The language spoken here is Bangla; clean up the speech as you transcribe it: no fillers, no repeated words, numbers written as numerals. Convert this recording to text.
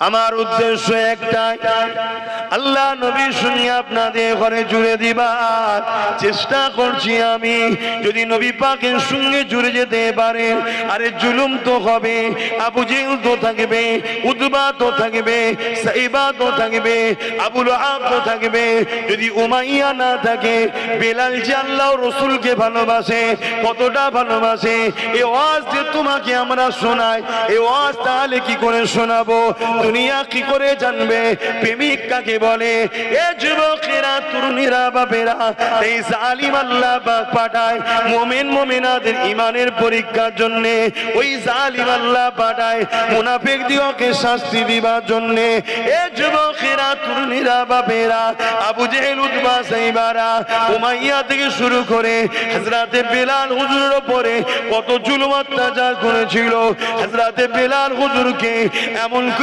আমার উদ্দেশ্য একটাই, আল্লাহ নবীর সঙ্গে আপনাদের ঘরে জুড়ে দিবার চেষ্টা করছি আমি। যদি নবী পাকের সঙ্গে জুড়ে যেতে পারে, আরে জুলুম তো হবে, আবু জেহেল তো থাকবে, উতবা তো থাকবে, সাইবা তো থাকবে, আবু লাহাব তো থাকবে। যদি উমাইয়া না থাকে, বেলাল যে আল্লাহ রসুলকে ভালোবাসে, কতটা ভালোবাসে, এই ওয়াজ যে তোমাকে আমরা শোনাই, এই ওয়াজ তাহলে কি করে শোনাবো? দুনিয়া কি করে জানবে প্রেমিক কাকে বলে? এ যুবকেরা, তরুণীরা, বাপেরা, এই জালিম আল্লাহ পাক পাঠায় মুমিন মুমিনাদের ইমানের পরীক্ষার জন্য। ওই জালিম আল্লাহ পাঠায় মুনাফিক দিগকে শাস্তি দিবার জন্য। এ যুবকেরা, তরুণীরা, বাপেরা, আবু জেহেল, উতবা, সাইবারা, উমাইয়া থেকে শুরু করে হযরতে বেলাল হুজুরের উপরে কত জুলুম অত্যাচার করেছিল। হযরতে বেলাল হুজুরকে এমন